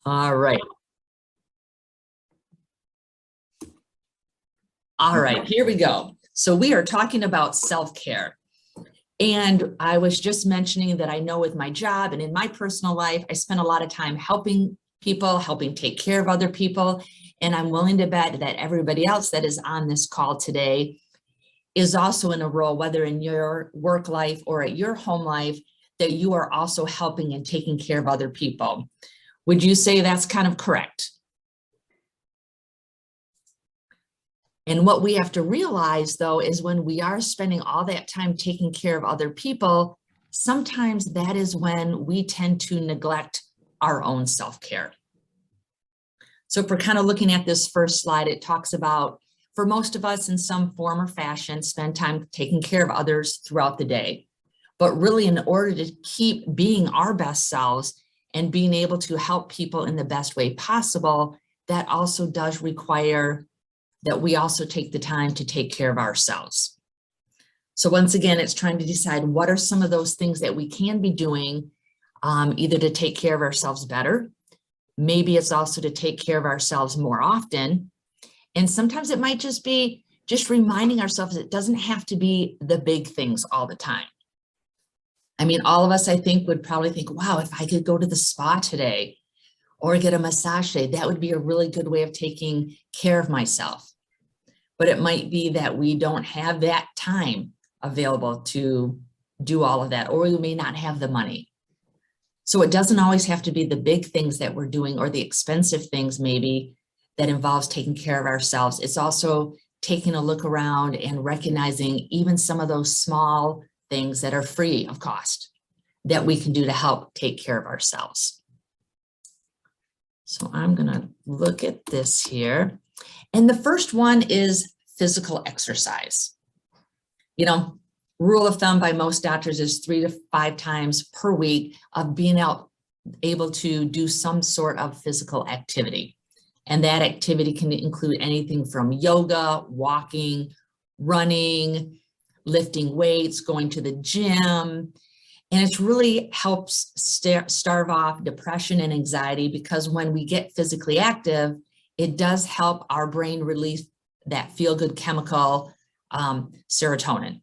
All right. All right, here we go. So we are talking about self-care. And I was just mentioning that I know with my job and in my personal life, I spend a lot of time helping people, helping take care of other people. And I'm willing to bet that everybody else that is on this call today is also in a role, whether in your work life or at your home life, that you are also helping and taking care of other people. Would you say that's kind of correct? And what we have to realize, though, is when we are spending all that time taking care of other people, sometimes that is when we tend to neglect our own self-care. So if we're kind of looking at this first slide, it talks about, for most of us in some form or fashion, spend time taking care of others throughout the day. But really, in order to keep being our best selves and being able to help people in the best way possible, that also does require that we also take the time to take care of ourselves. So once again, it's trying to decide what are some of those things that we can be doing, either to take care of ourselves better. Maybe it's also to take care of ourselves more often. And sometimes it might just be just reminding ourselves it doesn't have to be the big things all the time. I mean, all of us, I think, would probably think, wow, if I could go to the spa today or get a massage today, that would be a really good way of taking care of myself. But it might be that we don't have that time available to do all of that, or we may not have the money. So it doesn't always have to be the big things that we're doing or the expensive things maybe that involves taking care of ourselves. It's also taking a look around and recognizing even some of those small things that are free of cost that we can do to help take care of ourselves. So I'm going to look at this here. And the first one is physical exercise. You know, rule of thumb by most doctors is 3 to 5 times per week of being able to do some sort of physical activity. And that activity can include anything from yoga, walking, running, lifting weights, going to the gym. And it really helps starve off depression and anxiety, because when we get physically active, it does help our brain release that feel-good chemical, serotonin.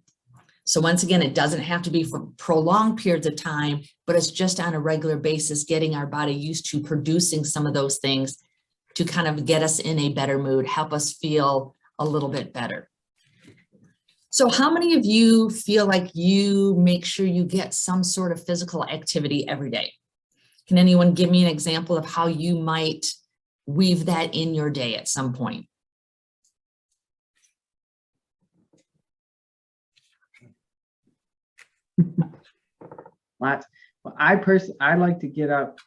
So once again, it doesn't have to be for prolonged periods of time, but it's just on a regular basis, getting our body used to producing some of those things to kind of get us in a better mood, help us feel a little bit better. So how many of you feel like you make sure you get some sort of physical activity every day? Can anyone give me an example of how you might weave that in your day at some point? Lots. Well, I like to get up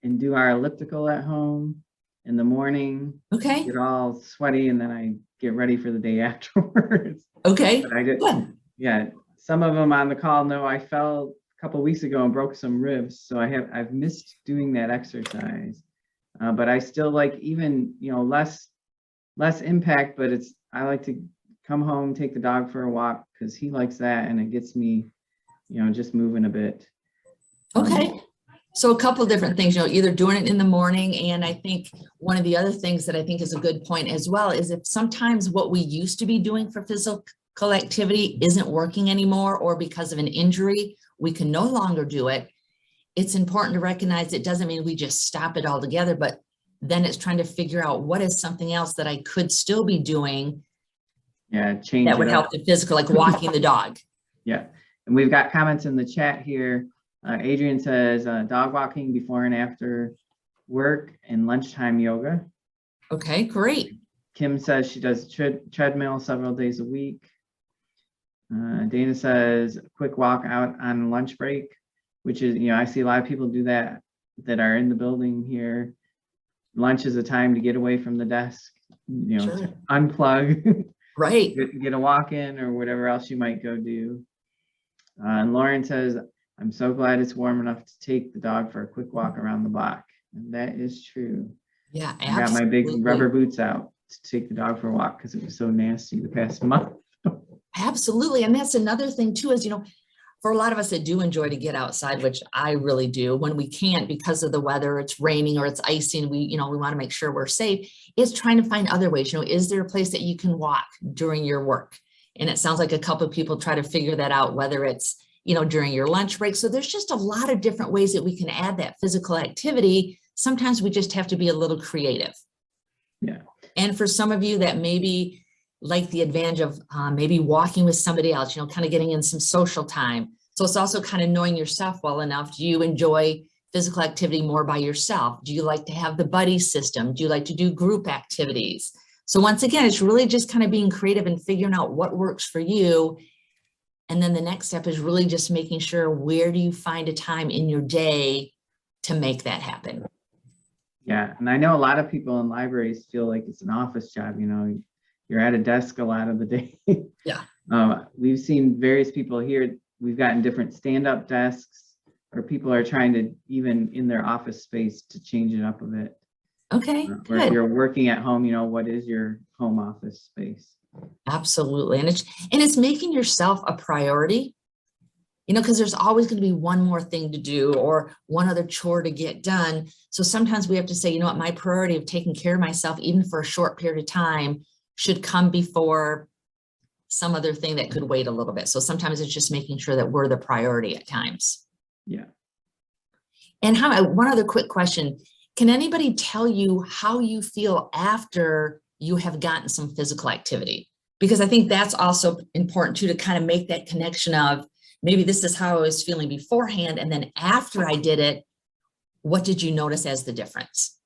and do our elliptical at home in the morning. Okay. Get all sweaty, and then I get ready for the day afterwards. Okay. But I did, good. yeah. Some of them on the call know I fell a couple of weeks ago and broke some ribs, so I've missed doing that exercise. But I still like, even, you know, less impact, but I like to come home, take the dog for a walk, because he likes that, and it gets me, you know, just moving a bit. Okay. So a couple of different things, you know, either doing it in the morning. And I think one of the other things that I think is a good point as well is if sometimes what we used to be doing for physical activity isn't working anymore, or because of an injury, we can no longer do it. It's important to recognize it doesn't mean we just stop it altogether, but then it's trying to figure out what is something else that I could still be doing. Yeah, change that would help the physical, like walking the dog. Yeah, and we've got comments in the chat here. Adrian says dog walking before and after work and lunchtime yoga. Okay, great. Kim says she does treadmill several days a week. Dana says quick walk out on lunch break, which is, you know, I see a lot of people do that are in the building here. Lunch is a time to get away from the desk, you know, Sure. unplug, right. get a walk in or whatever else you might go do. And Lauren says, I'm so glad it's warm enough to take the dog for a quick walk around the block. And that is true. Yeah, absolutely. I got my big rubber boots out to take the dog for a walk because it was so nasty the past month. Absolutely. And that's another thing too, is, you know, for a lot of us that do enjoy to get outside, which I really do, when we can't because of the weather, it's raining or it's icy, and we want to make sure we're safe, is trying to find other ways. Is there a place that you can walk during your work? And it sounds like a couple of people try to figure that out, whether it's, during your lunch break. So there's just a lot of different ways that we can add that physical activity. Sometimes we just have to be a little creative. Yeah. And for some of you that maybe like the advantage of maybe walking with somebody else, kind of getting in some social time. So it's also kind of knowing yourself well enough. Do you enjoy physical activity more by yourself? Do you like to have the buddy system? Do you like to do group activities? So once again, it's really just kind of being creative and figuring out what works for you. And then the next step is really just making sure, where do you find a time in your day to make that happen? Yeah. And I know a lot of people in libraries feel like it's an office job, you're at a desk a lot of the day. Yeah. We've seen various people here. We've gotten different stand-up desks, or people are trying to, even in their office space, to change it up a bit. Okay, Or if you're working at home, what is your home office space? Absolutely. And it's making yourself a priority, because there's always going to be one more thing to do or one other chore to get done. So sometimes we have to say, my priority of taking care of myself, even for a short period of time, should come before some other thing that could wait a little bit. So sometimes it's just making sure that we're the priority at times. Yeah. And one other quick question. Can anybody tell you how you feel after you have gotten some physical activity? Because I think that's also important too, to kind of make that connection of, maybe this is how I was feeling beforehand, and then after I did it, what did you notice as the difference?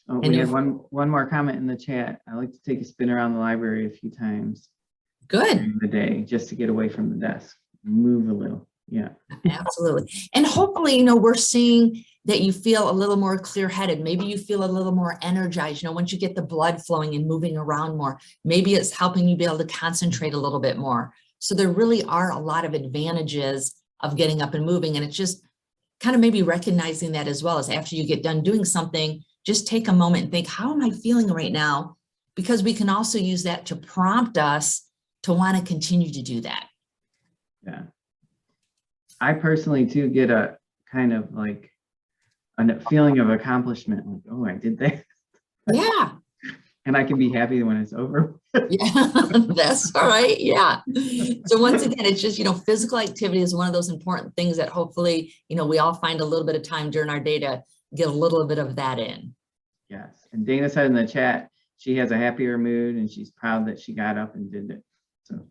Oh, we had one more comment in the chat. I like to take a spin around the library a few times. Good. During the day, just to get away from the desk, move a little. Yeah. Absolutely. And hopefully, we're seeing that you feel a little more clear-headed. Maybe you feel a little more energized, once you get the blood flowing and moving around more. Maybe it's helping you be able to concentrate a little bit more. So there really are a lot of advantages of getting up and moving. And it's just kind of maybe recognizing that as well, as after you get done doing something, just take a moment and think, how am I feeling right now? Because we can also use that to prompt us to want to continue to do that. Yeah. I personally too get a kind of like a feeling of accomplishment, like, oh, I did that. Yeah. And I can be happy when it's over. Yeah, that's all right. Yeah. So once again, it's just, physical activity is one of those important things that hopefully, we all find a little bit of time during our day to get a little bit of that in. Yes. And Dana said in the chat, she has a happier mood and she's proud that she got up and did it. So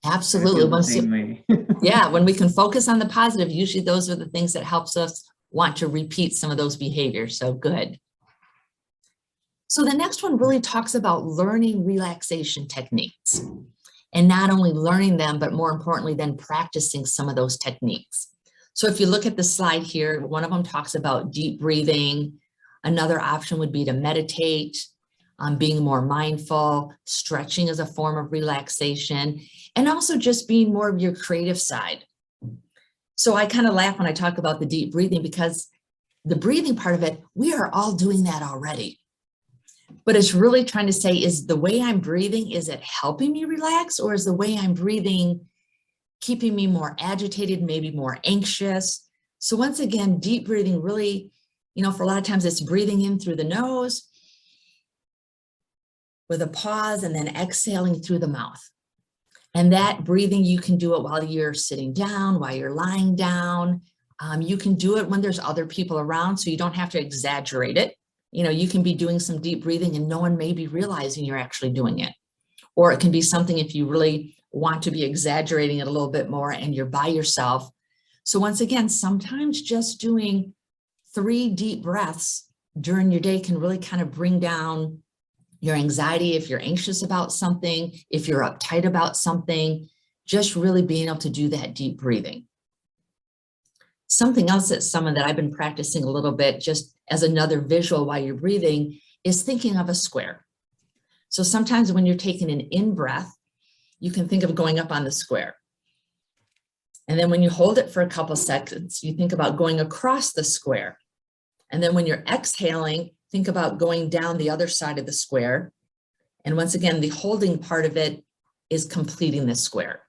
absolutely. Yeah, when we can focus on the positive, usually those are the things that helps us want to repeat some of those behaviors. So good. So the next one really talks about learning relaxation techniques, and not only learning them, but more importantly, then practicing some of those techniques. So if you look at the slide here, one of them talks about deep breathing. Another option would be to meditate, being more mindful, stretching as a form of relaxation, and also just being more of your creative side. So I kind of laugh when I talk about the deep breathing, because the breathing part of it, we are all doing that already. But it's really trying to say, is the way I'm breathing, is it helping me relax, or is the way I'm breathing keeping me more agitated, maybe more anxious? So once again, deep breathing really, for a lot of times it's breathing in through the nose with a pause and then exhaling through the mouth. And that breathing, you can do it while you're sitting down, while you're lying down. You can do it when there's other people around, so you don't have to exaggerate it. You can be doing some deep breathing and no one may be realizing you're actually doing it. Or it can be something if you really want to be exaggerating it a little bit more and you're by yourself. So once again, sometimes just doing 3 deep breaths during your day can really kind of bring down your anxiety. If you're anxious about something, if you're uptight about something, just really being able to do that deep breathing. Something else that's someone that I've been practicing a little bit, just as another visual while you're breathing, is thinking of a square. So sometimes when you're taking an in breath, you can think of going up on the square. And then when you hold it for a couple seconds, you think about going across the square. And then when you're exhaling, think about going down the other side of the square. And once again, the holding part of it is completing this square.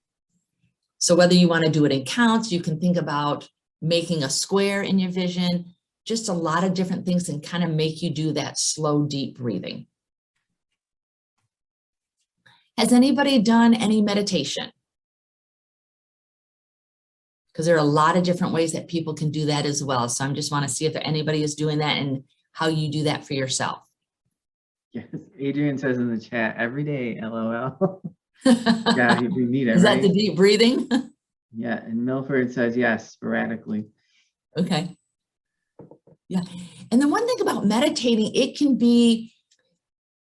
So whether you want to do it in counts, you can think about making a square in your vision, just a lot of different things and kind of make you do that slow, deep breathing. Has anybody done any meditation? Because there are a lot of different ways that people can do that as well. So I just want to see if anybody is doing that and how you do that for yourself. Yes, Adrian says in the chat, every day, LOL. Yeah, we need it, Is right? that the deep breathing? Yeah, and Milford says yes, sporadically. Okay. Yeah. And the one thing about meditating, it can be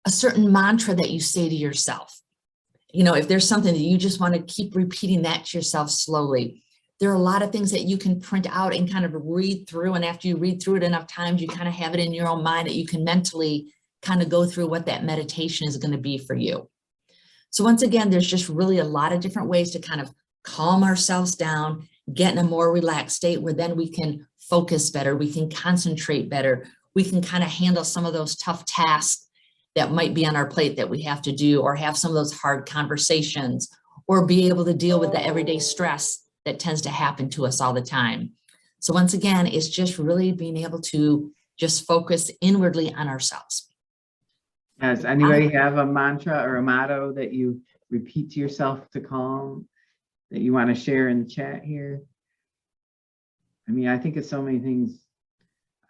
a certain mantra that you say to yourself. You know, if there's something that you just want to keep repeating that to yourself slowly, there are a lot of things that you can print out and kind of read through. And after you read through it enough times, you kind of have it in your own mind that you can mentally kind of go through what that meditation is going to be for you. So once again, there's just really a lot of different ways to kind of calm ourselves down, get in a more relaxed state where then we can focus better, we can concentrate better, we can kind of handle some of those tough tasks that might be on our plate that we have to do, or have some of those hard conversations, or be able to deal with the everyday stress that tends to happen to us all the time. So once again, it's just really being able to just focus inwardly on ourselves. Does anybody have a mantra or a motto that you repeat to yourself to calm that you want to share in the chat here? I mean, I think it's so many things.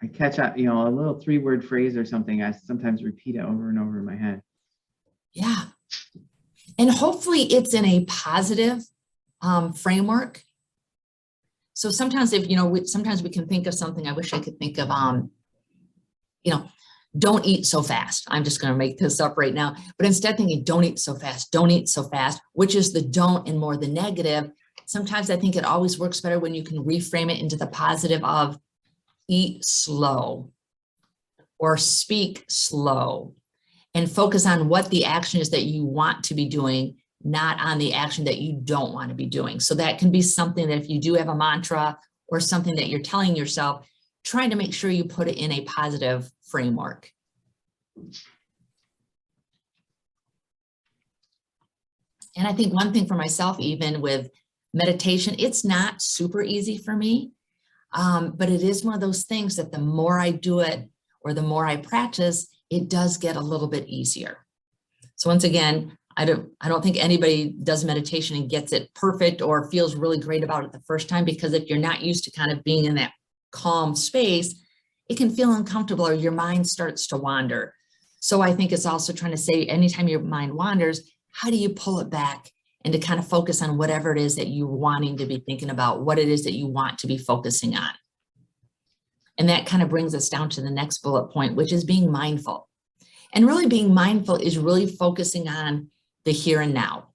I catch up, you know, a little 3-word phrase or something. I sometimes repeat it over and over in my head. Yeah. And hopefully it's in a positive framework. So sometimes if, you know, sometimes we can think of something, I wish I could think of, you know, don't eat so fast. I'm just going to make this up right now, but instead thinking, don't eat so fast, don't eat so fast, which is the don't and more the negative. Sometimes I think it always works better when you can reframe it into the positive of eat slow or speak slow, and focus on what the action is that you want to be doing, not on the action that you don't want to be doing. So that can be something that if you do have a mantra or something that you're telling yourself, trying to make sure you put it in a positive framework. And I think one thing for myself, even with meditation, it's not super easy for me, but it is one of those things that the more I do it or the more I practice, it does get a little bit easier. So once again, I don't think anybody does meditation and gets it perfect or feels really great about it the first time, because if you're not used to kind of being in that calm space, it can feel uncomfortable or your mind starts to wander. So I think it's also trying to say, anytime your mind wanders, how do you pull it back and to kind of focus on whatever it is that you're wanting to be thinking about, what it is that you want to be focusing on. And that kind of brings us down to the next bullet point, which is being mindful. And really being mindful is really focusing on the here and now,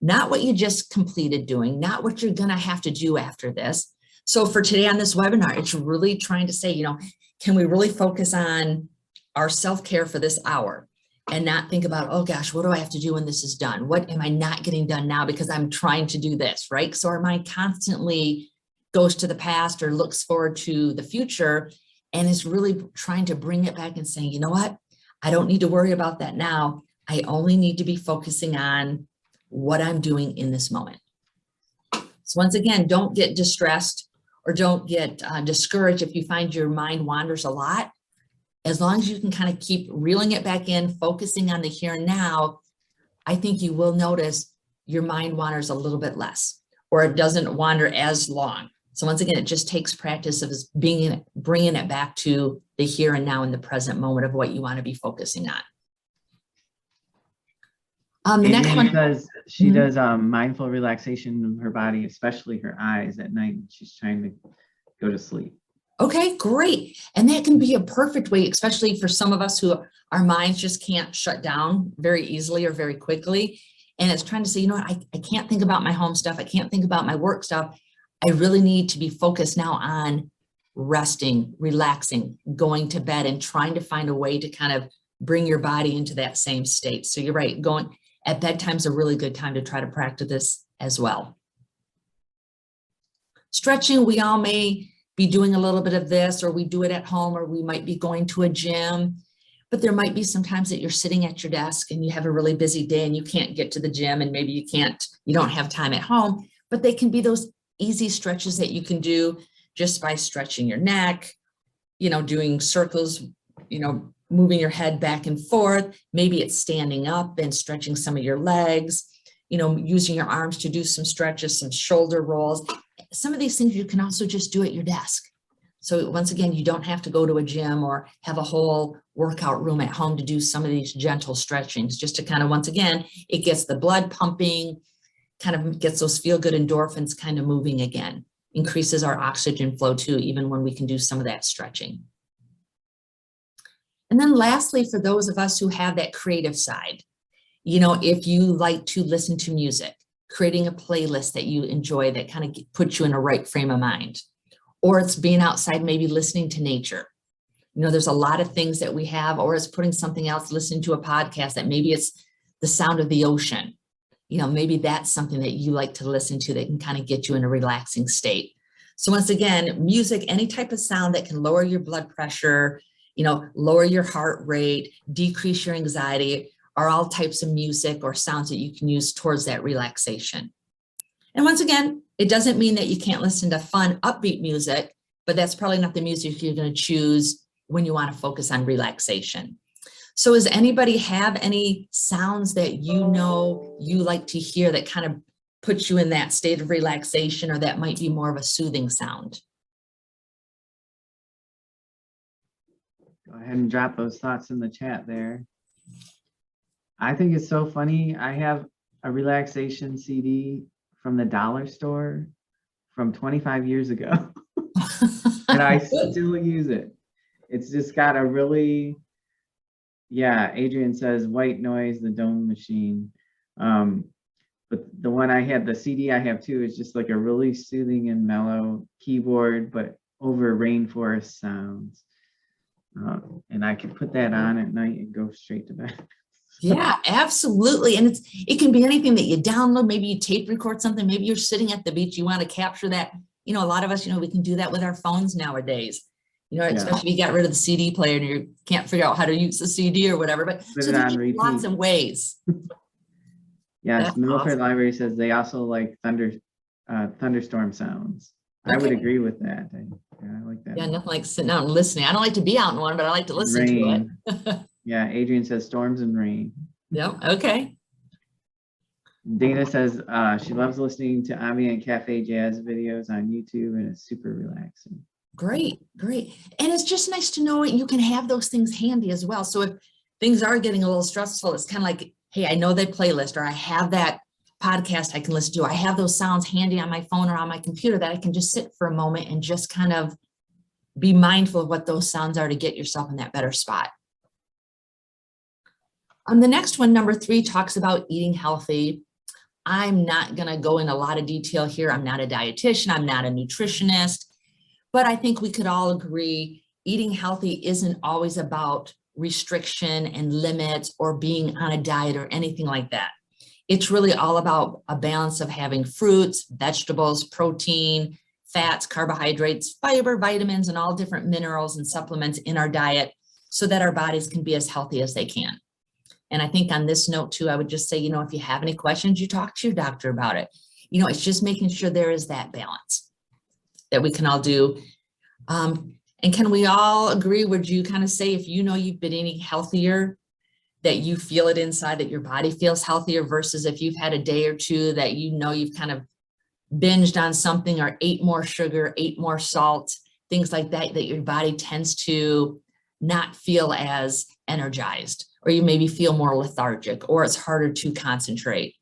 not what you just completed doing, not what you're going to have to do after this. So for today on this webinar, it's really trying to say, you know, can we really focus on our self-care for this hour and not think about, oh gosh, what do I have to do when this is done? What am I not getting done now because I'm trying to do this, right? So our mind constantly goes to the past or looks forward to the future and is really trying to bring it back and saying, you know what? I don't need to worry about that now. I only need to be focusing on what I'm doing in this moment. So once again, don't get distressed or don't get discouraged if you find your mind wanders a lot. As long as you can kind of keep reeling it back in, focusing on the here and now, I think you will notice your mind wanders a little bit less, or it doesn't wander as long. So once again, it just takes practice of bringing it back to the here and now in the present moment of what you want to be focusing on. The next one says she does mindful relaxation of her body, especially her eyes at night when she's trying to go to sleep. Okay, great. And that can be a perfect way, especially for some of us who our minds just can't shut down very easily or very quickly. And it's trying to say, you know what, I can't think about my home stuff. I can't think about my work stuff. I really need to be focused now on resting, relaxing, going to bed, and trying to find a way to kind of bring your body into that same state. So you're right, going at bedtime is a really good time to try to practice this as well. Stretching, we all may be doing a little bit of this, or we do it at home, or we might be going to a gym. But there might be some times that you're sitting at your desk and you have a really busy day and you can't get to the gym, and maybe you don't have time at home, but they can be those easy stretches that you can do just by stretching your neck, doing circles, moving your head back and forth. Maybe it's standing up and stretching some of your legs, using your arms to do some stretches, some shoulder rolls. Some of these things you can also just do at your desk. So once again, you don't have to go to a gym or have a whole workout room at home to do some of these gentle stretchings, just to kind of, once again, it gets the blood pumping, kind of gets those feel-good endorphins kind of moving again, increases our oxygen flow too, even when we can do some of that stretching. And then lastly, for those of us who have that creative side, if you like to listen to music, creating a playlist that you enjoy that kind of puts you in a right frame of mind, or it's being outside, maybe listening to nature. There's a lot of things that we have, or it's putting something else, listening to a podcast that maybe it's the sound of the ocean. Maybe that's something that you like to listen to that can kind of get you in a relaxing state. So once again, music, any type of sound that can lower your blood pressure, lower your heart rate, decrease your anxiety, are all types of music or sounds that you can use towards that relaxation. And once again, it doesn't mean that you can't listen to fun, upbeat music, but that's probably not the music you're going to choose when you want to focus on relaxation. So does anybody have any sounds that you like to hear that kind of puts you in that state of relaxation, or that might be more of a soothing sound? Go ahead and drop those thoughts in the chat there. I think it's so funny. I have a relaxation CD from the dollar store from 25 years ago. And I still use it. It's just got a really, Adrian says white noise, the dome machine. But the one I had, the CD I have too, is just like a really soothing and mellow keyboard, but over rainforest sounds. And I can put that on at night and go straight to bed. Yeah, absolutely. And it can be anything that you download. Maybe you tape record something. Maybe you're sitting at the beach. You want to capture that. A lot of us, we can do that with our phones nowadays. Especially if you got rid of the CD player and you can't figure out how to use the CD or whatever. But put so there's lots of ways. Yes, Milford awesome. Library says they also like thunderstorm sounds. Okay. I would agree with that. I like that. Yeah, nothing like sitting out and listening. I don't like to be out in one, but I like to listen to it. Yeah, Adrian says storms and rain. Yep, okay. Dana says she loves listening to ambient cafe jazz videos on YouTube, and it's super relaxing. Great. And it's just nice to know you can have those things handy as well. So if things are getting a little stressful, it's kind of like, hey, I know that playlist, or I have that podcast I can listen to. I have those sounds handy on my phone or on my computer that I can just sit for a moment and just kind of be mindful of what those sounds are to get yourself in that better spot. The next one, number 3, talks about eating healthy. I'm not going to go in a lot of detail here. I'm not a dietitian. I'm not a nutritionist. But I think we could all agree eating healthy isn't always about restriction and limits or being on a diet or anything like that. It's really all about a balance of having fruits, vegetables, protein, fats, carbohydrates, fiber, vitamins, and all different minerals and supplements in our diet so that our bodies can be as healthy as they can. And I think on this note too, I would just say, if you have any questions, you talk to your doctor about it. It's just making sure there is that balance that we can all do. And can we all agree, would you kind of say if you've been eating healthier, that you feel it inside, that your body feels healthier, versus if you've had a day or two that you've kind of binged on something or ate more sugar, ate more salt, things like that, that your body tends to not feel as energized, or you maybe feel more lethargic, or it's harder to concentrate.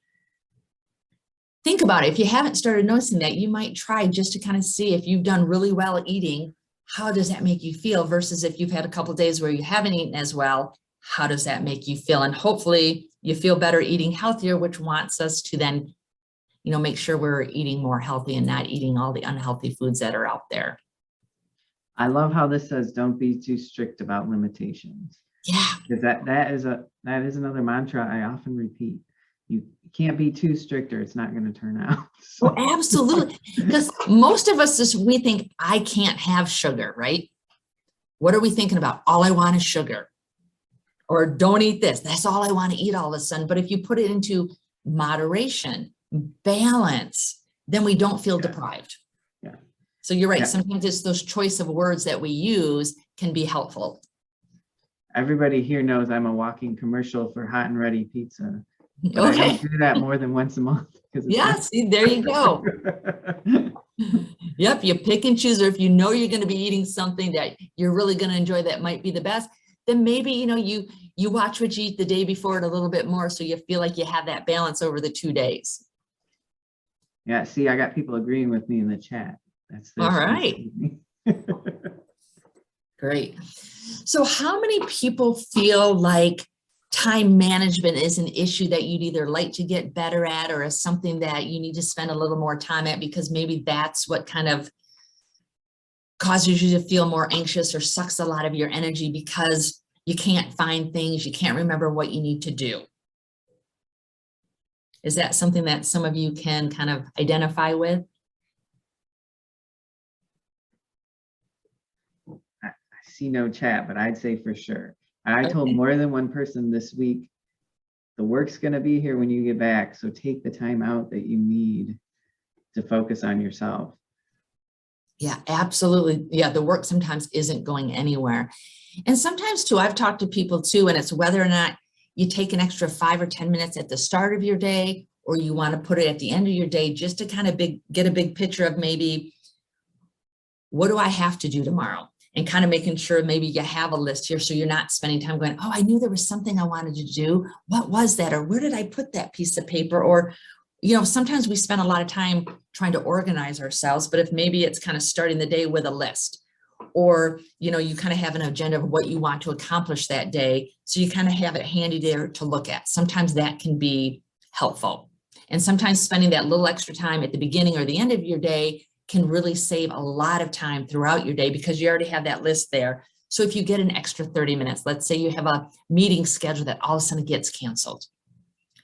Think about it. If you haven't started noticing that, you might try just to kind of see if you've done really well eating, how does that make you feel, versus if you've had a couple of days where you haven't eaten as well, how does that make you feel? And hopefully you feel better eating healthier, which wants us to then, make sure we're eating more healthy and not eating all the unhealthy foods that are out there. I love how this says, don't be too strict about limitations. Yeah. Because that is another mantra I often repeat. You can't be too strict or it's not going to turn out. So. Well, absolutely. Because most of us, we think, I can't have sugar, right? What are we thinking about? All I want is sugar. or don't eat this. That's all I want to eat all of a sudden. But if you put it into moderation, balance, then we don't feel deprived. Yeah. So you're right. Yeah. Sometimes it's those choice of words that we use can be helpful. Everybody here knows I'm a walking commercial for hot and ready pizza. But I Okay. don't do that more than once a month. Yeah, see, there you go. Yep, you pick and choose, or if you know you're going to be eating something that you're really going to enjoy that might be the best, then maybe, you know, you watch what you eat the day before it a little bit more, so you feel like you have that balance over the 2 days. Yeah, see, I got people agreeing with me in the chat. That's All right. Great. So how many people feel like time management is an issue that you'd either like to get better at, or is something that you need to spend a little more time at because maybe that's what kind of causes you to feel more anxious or sucks a lot of your energy because you can't find things, you can't remember what you need to do? Is that something that some of you can kind of identify with? I see no chat, but I'd say for sure. I told Okay. more than one person this week, the work's going to be here when you get back. So take the time out that you need to focus on yourself. Yeah, absolutely. Yeah, the work sometimes isn't going anywhere. And sometimes too, I've talked to people too, and it's whether or not you take an extra 5 or 10 minutes at the start of your day, or you want to put it at the end of your day, just to kind of get a big picture of maybe, what do I have to do tomorrow? And kind of making sure maybe you have a list here so you're not spending time going, oh, I knew there was something I wanted to do. What was that? Or where did I put that piece of paper? Or, you know, sometimes we spend a lot of time trying to organize ourselves, but if maybe it's kind of starting the day with a list, or, you know, you kind of have an agenda of what you want to accomplish that day. So you kind of have it handy there to look at. Sometimes that can be helpful. And sometimes spending that little extra time at the beginning or the end of your day can really save a lot of time throughout your day because you already have that list there. So if you get an extra 30 minutes, let's say you have a meeting schedule that all of a sudden gets canceled.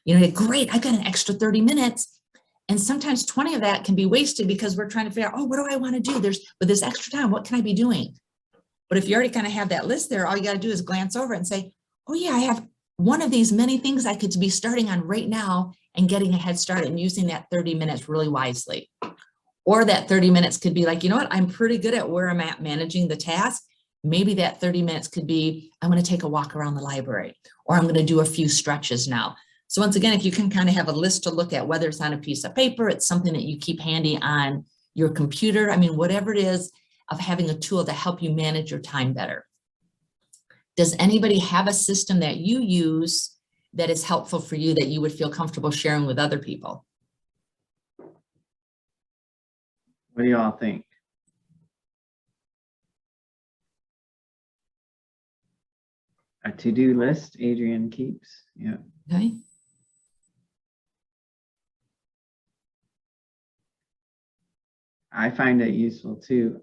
You know, great, I got an extra 30 minutes. And sometimes 20 of that can be wasted because we're trying to figure out, oh, what do I want to do? With this extra time, what can I be doing? But if you already kind of have that list there, all you got to do is glance over and say, oh yeah, I have one of these many things I could be starting on right now and getting a head start and using that 30 minutes really wisely. Or that 30 minutes could be like, you know what, I'm pretty good at where I'm at managing the task. Maybe that 30 minutes could be, I'm going to take a walk around the library, or I'm going to do a few stretches now. So once again, if you can kind of have a list to look at, whether it's on a piece of paper, it's something that you keep handy on your computer. I mean, whatever it is, of having a tool to help you manage your time better. Does anybody have a system that you use that is helpful for you that you would feel comfortable sharing with other people? What do you all think? A to-do list, Adrian keeps. Yeah. Okay. I find it useful too.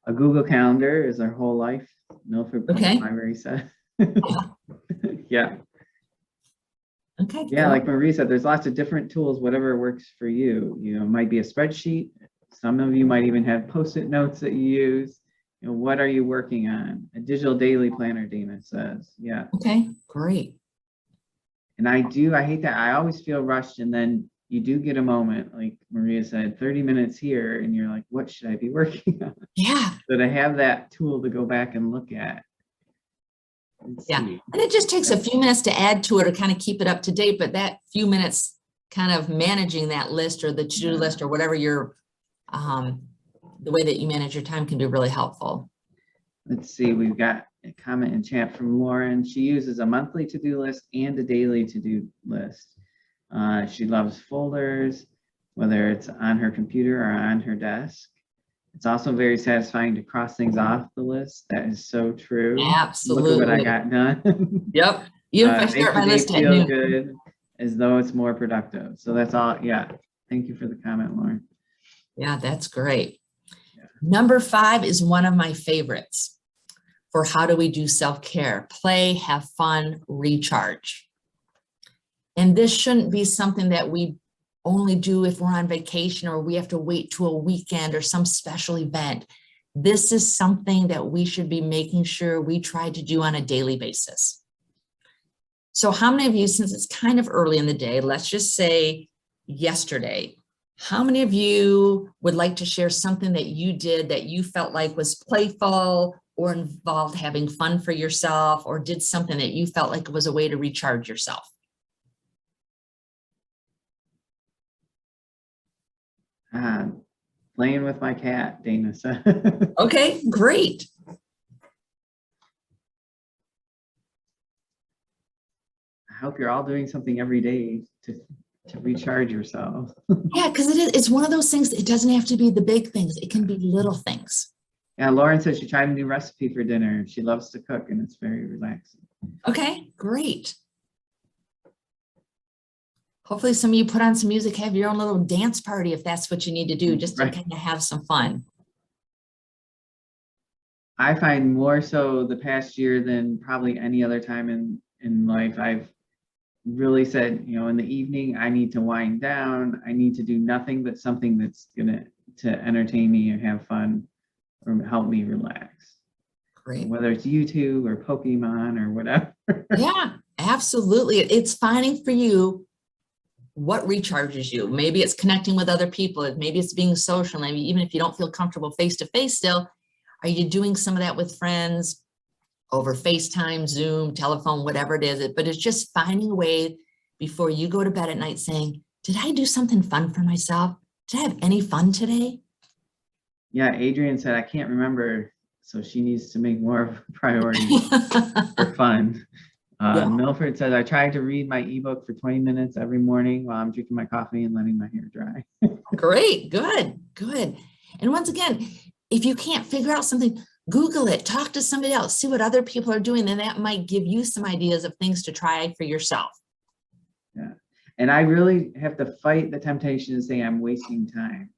A Google Calendar is our whole life. Milford Public Library said. Yeah. Okay. Yeah, cool. like Marie said, there's lots of different tools, whatever works for you. You know, it might be a spreadsheet. Some of you might even have Post-it notes that you use. You know, what are you working on? A digital daily planner, Dana says. Yeah. Okay, great. And I hate that. I always feel rushed, and then you do get a moment, like Maria said, 30 minutes here, and you're like, what should I be working on? Yeah. So to have that tool to go back and look at. Yeah. And it just takes a few minutes to add to it or kind of keep it up to date, but that few minutes kind of managing that list or the to-do list or whatever your, the way that you manage your time can be really helpful. Let's see, we've got a comment in chat from Lauren. She uses a monthly to-do list and a daily to-do list. She loves folders, whether it's on her computer or on her desk. It's also very satisfying to cross things off the list. That is so true. Absolutely. Look at what I got done. Yep. Even if I start my list at noon. Good, as though it's more productive. So that's all. Yeah. Thank you for the comment, Lauren. Yeah, that's great. Yeah. Number 5 is one of my favorites for how do we do self-care: play, have fun, recharge. And this shouldn't be something that we only do if we're on vacation or we have to wait to a weekend or some special event. This is something that we should be making sure we try to do on a daily basis. So how many of you, since it's kind of early in the day, let's just say yesterday, how many of you would like to share something that you did that you felt like was playful or involved having fun for yourself, or did something that you felt like was a way to recharge yourself? Playing with my cat, Dana said. Okay, great. I hope you're all doing something every day to recharge yourself. Yeah, because it's one of those things, it doesn't have to be the big things. It can be little things. Yeah, Lauren said she tried a new recipe for dinner. She loves to cook and it's very relaxing. Okay, great. Hopefully some of you put on some music, have your own little dance party if that's what you need to do, just to kind of have some fun. I find more so the past year than probably any other time in life, I've really said, you know, in the evening, I need to wind down. I need to do nothing but something that's gonna entertain me or have fun or help me relax. Great. Whether it's YouTube or Pokemon or whatever. Yeah, absolutely. It's finding for you what recharges you. Maybe it's connecting with other people. Maybe it's being social. Maybe even if you don't feel comfortable face to face still, are you doing some of that with friends over FaceTime, Zoom, telephone, whatever it is? But it's just finding a way before you go to bed at night saying, did I do something fun for myself? Did I have any fun today? Yeah, Adrian said, I can't remember. So she needs to make more of a priority for fun. Yeah. Milford says, I try to read my ebook for 20 minutes every morning while I'm drinking my coffee and letting my hair dry. Great, good, good. And once again, if you can't figure out something, Google it, talk to somebody else, see what other people are doing, and that might give you some ideas of things to try for yourself. Yeah. And I really have to fight the temptation to say I'm wasting time,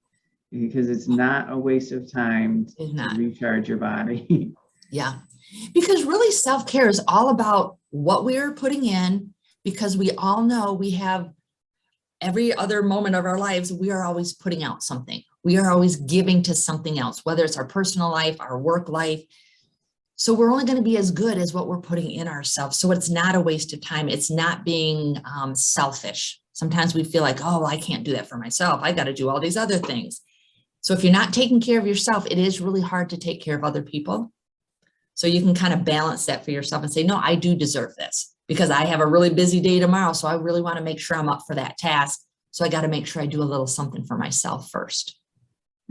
because it's not a waste of time to recharge your body. Yeah, because really self-care is all about what we're putting in, because we all know we have every other moment of our lives, we are always putting out something. We are always giving to something else, whether it's our personal life, our work life. So we're only going to be as good as what we're putting in ourselves. So it's not a waste of time. It's not being selfish. Sometimes we feel like, oh, I can't do that for myself. I got to do all these other things. So if you're not taking care of yourself, it is really hard to take care of other people. So you can kind of balance that for yourself and say, no, I do deserve this because I have a really busy day tomorrow. So I really want to make sure I'm up for that task. So I got to make sure I do a little something for myself first.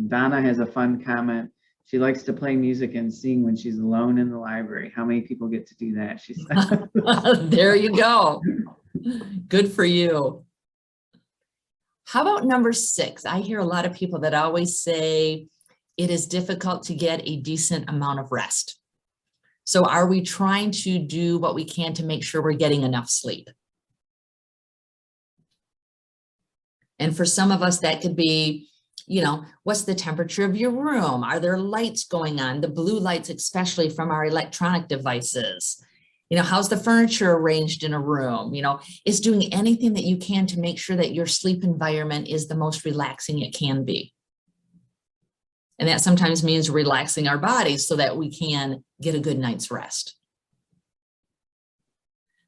Donna has a fun comment. She likes to play music and sing when she's alone in the library. How many people get to do that? She said. There you go. Good for you. How about number 6? I hear a lot of people that always say it is difficult to get a decent amount of rest. So are we trying to do what we can to make sure we're getting enough sleep? And for some of us, that could be, you know, what's the temperature of your room? Are there lights going on? The blue lights, especially from our electronic devices. You know, how's the furniture arranged in a room? You know, it's doing anything that you can to make sure that your sleep environment is the most relaxing it can be. And that sometimes means relaxing our bodies so that we can get a good night's rest.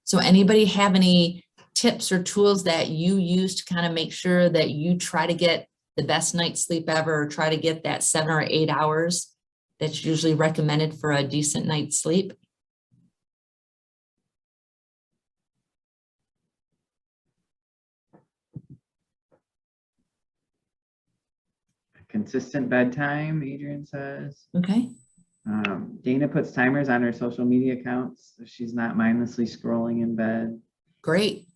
So anybody have any tips or tools that you use to kind of make sure that you try to get the best night's sleep ever, or try to get that 7 or 8 hours that's usually recommended for a decent night's sleep? Consistent bedtime, Adrian says. Okay. Dana puts timers on her social media accounts so she's not mindlessly scrolling in bed. Great.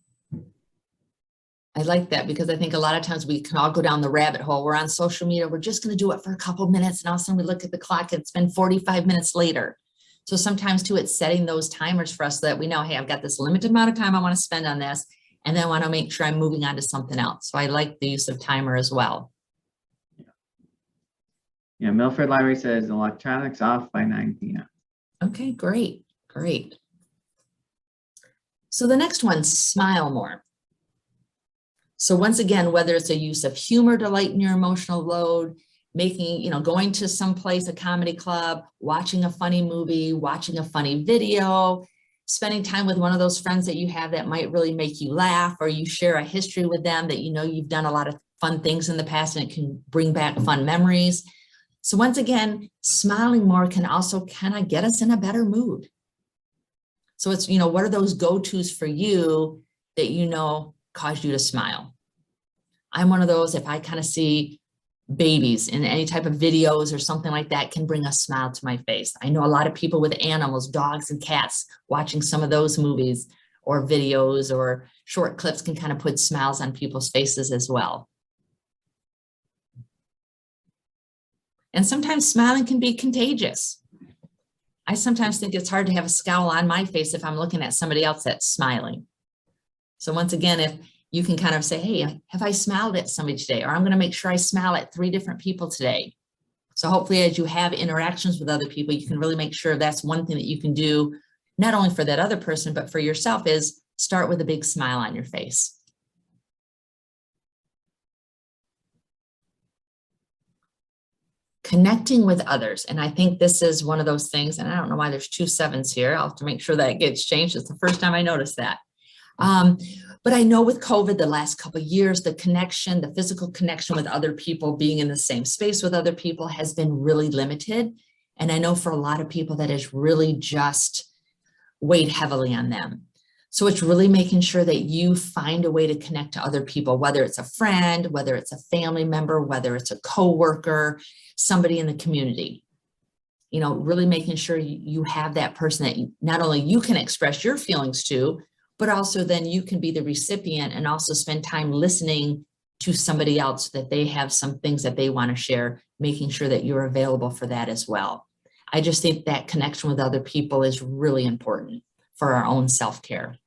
I like that, because I think a lot of times we can all go down the rabbit hole. We're on social media. We're just going to do it for a couple of minutes. And all of a sudden we look at the clock and it's been 45 minutes later. So sometimes too, it's setting those timers for us so that we know, hey, I've got this limited amount of time I want to spend on this. And then I want to make sure I'm moving on to something else. So I like the use of timer as well. Yeah, Milford Library says electronics off by 9 p.m. Okay, great, great. So the next one, smile more. So once again, whether it's a use of humor to lighten your emotional load, making, you know, going to some place, a comedy club, watching a funny movie, watching a funny video, spending time with one of those friends that you have that might really make you laugh, or you share a history with them that you know you've done a lot of fun things in the past and it can bring back fun memories. So once again, smiling more can also kind of get us in a better mood. So it's, you know, what are those go-tos for you that you know cause you to smile? I'm one of those, if I kind of see babies in any type of videos or something like that, can bring a smile to my face. I know a lot of people with animals, dogs and cats, watching some of those movies or videos or short clips can kind of put smiles on people's faces as well. And sometimes smiling can be contagious. I sometimes think it's hard to have a scowl on my face if I'm looking at somebody else that's smiling. So once again, if you can kind of say, hey, have I smiled at somebody today? Or I'm going to make sure I smile at 3 different people today. So hopefully as you have interactions with other people, you can really make sure that's one thing that you can do, not only for that other person, but for yourself, is start with a big smile on your face. Connecting with others. And I think this is one of those things, and I don't know why there's 2 7s here. I'll have to make sure that gets changed. It's the first time I noticed that. But I know with COVID, the last couple of years, the connection, the physical connection with other people, being in the same space with other people has been really limited. And I know for a lot of people that has really just weighed heavily on them. So it's really making sure that you find a way to connect to other people, whether it's a friend, whether it's a family member, whether it's a coworker, somebody in the community. You know, really making sure you have that person that not only you can express your feelings to, but also then you can be the recipient and also spend time listening to somebody else that they have some things that they want to share, making sure that you're available for that as well. I just think that connection with other people is really important for our own self-care.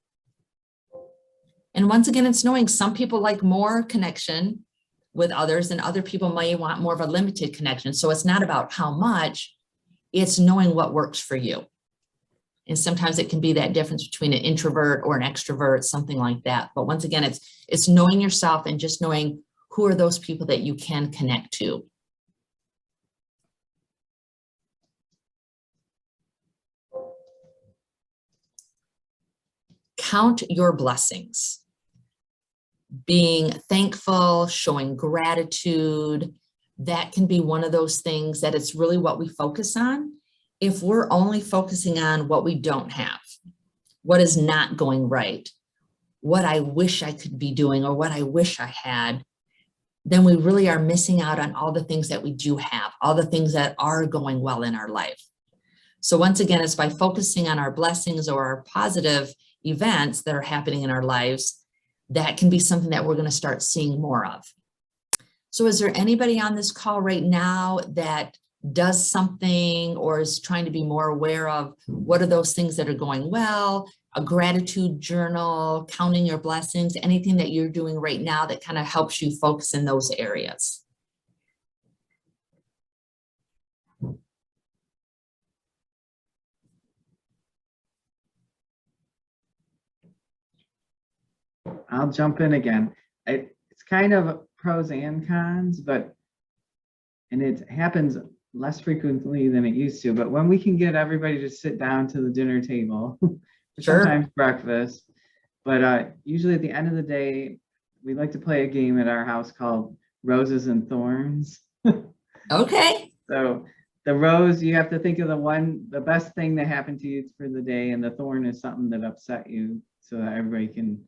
And once again, it's knowing some people like more connection with others and other people may want more of a limited connection. So it's not about how much, it's knowing what works for you. And sometimes it can be that difference between an introvert or an extrovert, something like that. But once again, it's knowing yourself and just knowing who are those people that you can connect to. Count your blessings. Being thankful, showing gratitude, that can be one of those things that it's really what we focus on. If we're only focusing on what we don't have, what is not going right, what I wish I could be doing or what I wish I had, then we really are missing out on all the things that we do have, all the things that are going well in our life. So once again, it's by focusing on our blessings or our positive events that are happening in our lives, that can be something that we're going to start seeing more of. So is there anybody on this call right now that does something or is trying to be more aware of what are those things that are going well, a gratitude journal, counting your blessings, anything that you're doing right now that kind of helps you focus in those areas? I'll jump in again. It's kind of pros and cons, and it happens less frequently than it used to, but when we can get everybody to sit down to the dinner table, Sure. sometimes breakfast, but usually at the end of the day, we like to play a game at our house called Roses and Thorns. Okay. So the rose, you have to think of the best thing that happened to you for the day, and the thorn is something that upset you, so that everybody can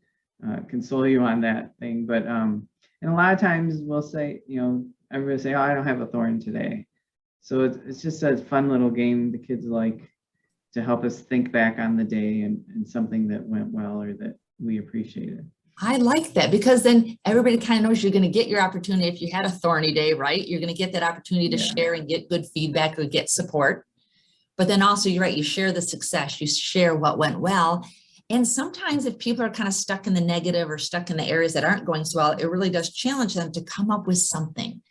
console you on that thing. But and a lot of times we'll say, everybody say, oh, I don't have a thorn today. So it's just a fun little game the kids like to help us think back on the day and something that went well or that we appreciated. I like that, because then everybody kind of knows you're going to get your opportunity. If you had a thorny day, right, you're going to get that opportunity to share and get good feedback or get support. But then also, you're right, you share the success, you share what went well. And sometimes if people are kind of stuck in the negative or stuck in the areas that aren't going so well, it really does challenge them to come up with something.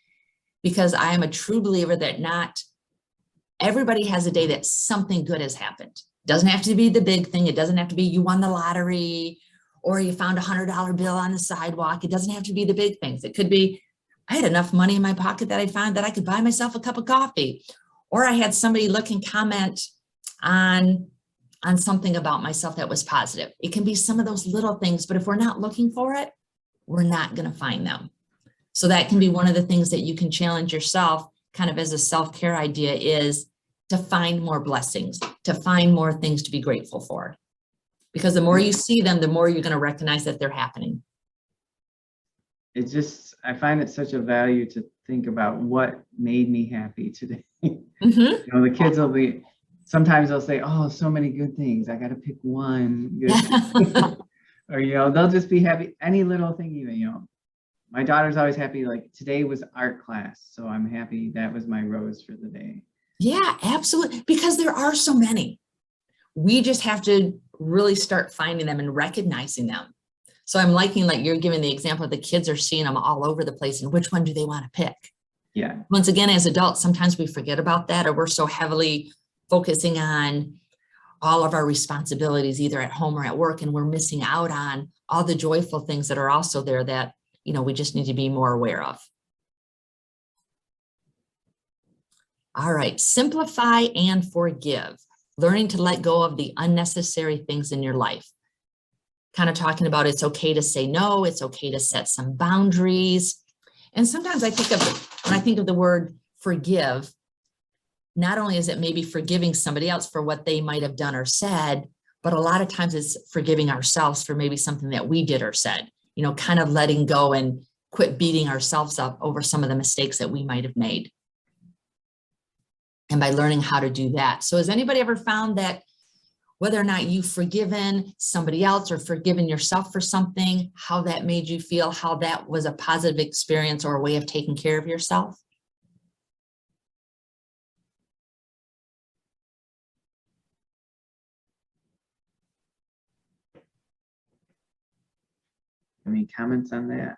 Because I am a true believer that not everybody has a day that something good has happened. It doesn't have to be the big thing. It doesn't have to be you won the lottery or you found $100 bill on the sidewalk. It doesn't have to be the big things. It could be, I had enough money in my pocket that I found that I could buy myself a cup of coffee. Or I had somebody look and comment on on something about myself that was positive. It can be some of those little things, but if we're not looking for it, we're not going to find them. So that can be one of the things that you can challenge yourself kind of as a self-care idea, is to find more blessings, to find more things to be grateful for. Because the more you see them, the more you're going to recognize that they're happening. It's just, I find it such a value to think about what made me happy today. You know, the kids will be, sometimes they'll say, oh, so many good things, I got to pick one good thing. Or, you know, they'll just be happy, any little thing even, you know. My daughter's always happy, like today was art class, so I'm happy that was my rose for the day. Yeah, absolutely. Because there are so many. We just have to really start finding them and recognizing them. So I'm liking, like you're giving the example of the kids are seeing them all over the place, and which one do they want to pick? Yeah. Once again, as adults, sometimes we forget about that, or we're so heavily focusing on all of our responsibilities, either at home or at work, and we're missing out on all the joyful things that are also there that, you know, we just need to be more aware of. All right, simplify and forgive. Learning to let go of the unnecessary things in your life. Kind of talking about it's okay to say no, it's okay to set some boundaries. And sometimes I think of, when I think of the word forgive, not only is it maybe forgiving somebody else for what they might have done or said, but a lot of times it's forgiving ourselves for maybe something that we did or said, you know, kind of letting go and quit beating ourselves up over some of the mistakes that we might have made. And by learning how to do that. So has anybody ever found that whether or not you've forgiven somebody else or forgiven yourself for something, how that made you feel, how that was a positive experience or a way of taking care of yourself? Any comments on that?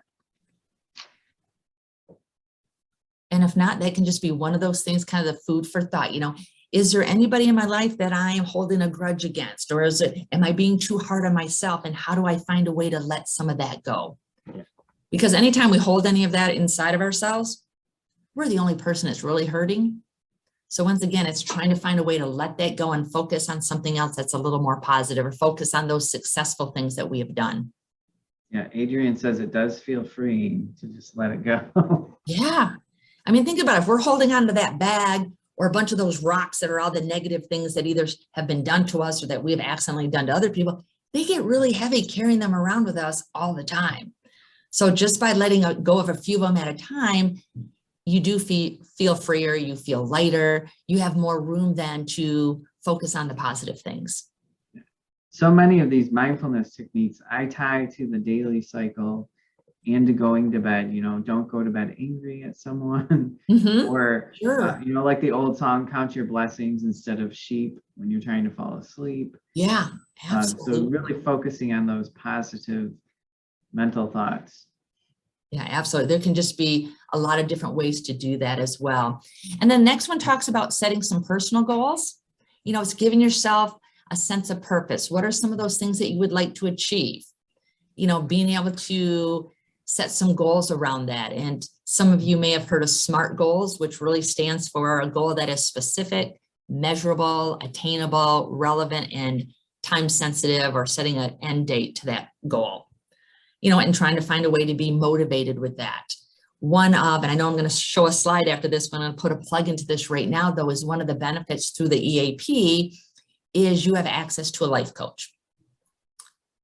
And if not, that can just be one of those things, kind of the food for thought. You know, is there anybody in my life that I am holding a grudge against? Or am I being too hard on myself? And how do I find a way to let some of that go? Yeah. Because anytime we hold any of that inside of ourselves, we're the only person that's really hurting. So once again, it's trying to find a way to let that go and focus on something else that's a little more positive, or focus on those successful things that we have done. Yeah, Adrian says it does feel freeing to just let it go. Yeah. I mean, think about it. If we're holding on to that bag or a bunch of those rocks that are all the negative things that either have been done to us or that we have accidentally done to other people, they get really heavy carrying them around with us all the time. So just by letting go of a few of them at a time, you do feel freer, you feel lighter, you have more room then to focus on the positive things. So many of these mindfulness techniques I tie to the daily cycle and to going to bed. You know, don't go to bed angry at someone. Or, Sure. you know, like the old song, count your blessings instead of sheep when you're trying to fall asleep. Yeah, So absolutely. really focusing on those positive mental thoughts. Yeah, absolutely. There can just be a lot of different ways to do that as well. And then next one talks about setting some personal goals. You know, it's giving yourself a sense of purpose. What are some of those things that you would like to achieve? You know, being able to set some goals around that. And some of you may have heard of SMART goals, which really stands for a goal that is specific, measurable, attainable, relevant, and time sensitive, or setting an end date to that goal. You know, and trying to find a way to be motivated with that. One of, and I know I'm going to show a slide after this, but I'm going to put a plug into this right now, though, is one of the benefits through the EAP is you have access to a life coach.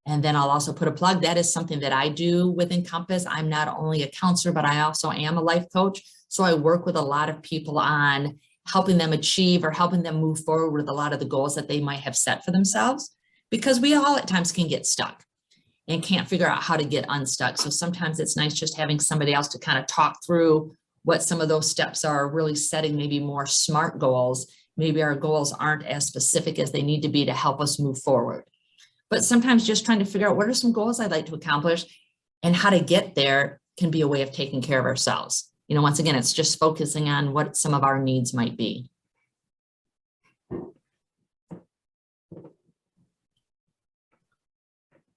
And then I'll also put a plug. That is something that I do with Encompass. I'm not only a counselor, but I also am a life coach. So I work with a lot of people on helping them achieve or helping them move forward with a lot of the goals that they might have set for themselves, because we all at times can get stuck and can't figure out how to get unstuck. So sometimes it's nice just having somebody else to kind of talk through what some of those steps are, really setting maybe more SMART goals. Maybe our goals aren't as specific as they need to be to help us move forward. But sometimes just trying to figure out what are some goals I'd like to accomplish and how to get there can be a way of taking care of ourselves. You know, once again, it's just focusing on what some of our needs might be.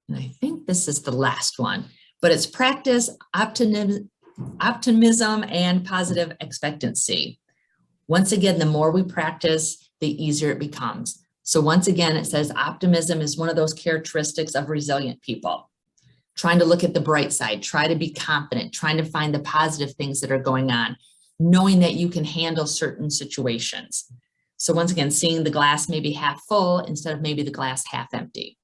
And I think this is the last one, but it's practice optimism and positive expectancy. Once again, the more we practice, the easier it becomes. So once again, it says optimism is one of those characteristics of resilient people. Trying to look at the bright side, try to be confident, trying to find the positive things that are going on, knowing that you can handle certain situations. So once again, seeing the glass maybe half full instead of maybe the glass half empty.